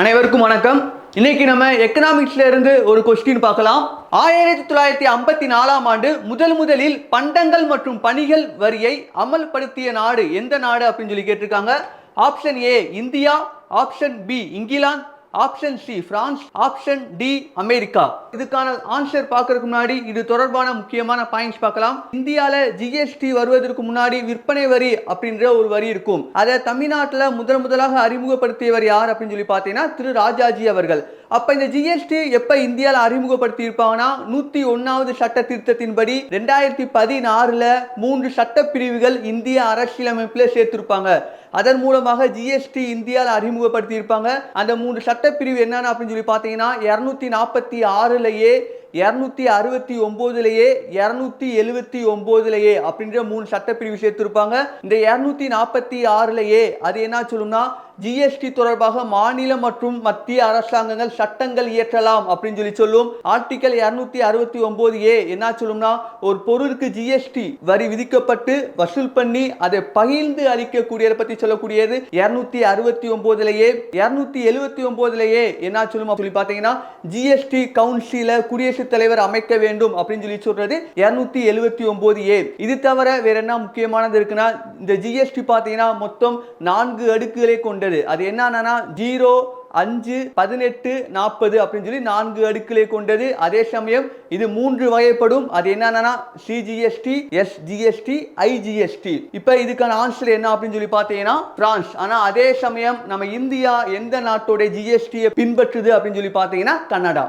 அனைவருக்கும் வணக்கம். இன்னைக்கு நம்ம எக்கனாமிக்ஸ்ல இருந்து ஒரு கொஸ்டின் பார்க்கலாம். 1954ஆம் ஆண்டு முதலில் பண்டங்கள் மற்றும் பணிகள் வரியை அமல்படுத்திய நாடு எந்த நாடு அப்படின்னு சொல்லி கேட்டிருக்காங்க. Option A India, option B England, option C France, option D America. இதுக்கான ஆன்சர் பார்க்கறதுக்கு முன்னாடி இது தொடர்பான முக்கியமான பாயிண்ட்ஸ் பார்க்கலாம். இந்தியால ஜிஎஸ்டி வருவதற்கு முன்னாடி விற்பனை வரி அப்படின்ற ஒரு வரி இருக்கும். அதை தமிழ்நாட்டில் முதலாக அறிமுகப்படுத்தியவர் யார் அப்படின்னு சொல்லி பார்த்தீங்கன்னா திரு ராஜாஜி அவர்கள். அப்ப இந்த ஜிஎஸ்டி எப்ப இந்தியாவில் அறிமுகப்படுத்தி இருப்பாங்கன்னா 101வது சட்ட திருத்தத்தின்படி 2016ல 3 சட்ட பிரிவுகள் இந்திய அரசியலமைப்பில் சேர்த்திருப்பாங்க. அதன் மூலமாக ஜிஎஸ்டி இந்தியாவில் அறிமுகப்படுத்தி இருப்பாங்க. அந்த 3 சட்டப்பிரிவு என்னன்னு அப்படின்னு சொல்லி பார்த்தீங்கன்னா 246லயே 269லயே 279லயே அப்படின்ற 3 சட்டப்பிரிவு சேர்த்திருப்பாங்க. இந்த 246லயே அது என்ன சொல்லும்னா ஜிஎஸ்டி தொடர்பாக மாநில மற்றும் மத்திய அரசாங்கங்கள் சட்டங்கள் இயற்றலாம் அப்படின்னு சொல்லி சொல்லும். ஆர்டிகல் 269A என்ன சொல்லும்னா ஒரு பொருளுக்கு ஜிஎஸ்டி வரி விதிக்கப்பட்டு வசூல் பண்ணி அதை பகிர்ந்து அளிக்கக்கூடியதை பத்தி சொல்லக்கூடியது. 269லயே 279லயே என்ன சொல்லும் சொல்லி பாத்தீங்கன்னா ஜிஎஸ்டி கவுன்சில குடியரசுத் தலைவர் அமைக்க வேண்டும் அப்படின்னு சொல்லி சொல்றது 279A. இது தவிர வேற என்ன முக்கியமானது இருக்குன்னா இந்த ஜிஎஸ்டி பாத்தீங்கன்னா மொத்தம் 4 அடுக்குகளை கொண்டது. அது என்னன்னா 0, 5, 18, 40 அப்படின்னு சொல்லி 4 அடுக்குகளை கொண்டது. அதே சமயம் இது 3 வகைப்படும். அது என்னன்னா சிஜிஎஸ்டி, எஸ்ஜிஎஸ்டி, ஐஜிஎஸ்டி. இப்ப இதுக்கான ஆன்சர் என்ன அப்படின்னு சொல்லி பார்த்தீங்கன்னா பிரான்ஸ். ஆனா அதே சமயம் நம்ம இந்தியா எந்த நாட்டோட ஜிஎஸ்டியை பின்பற்றுது அப்படின்னு சொல்லி பார்த்தீங்கன்னா கனடா.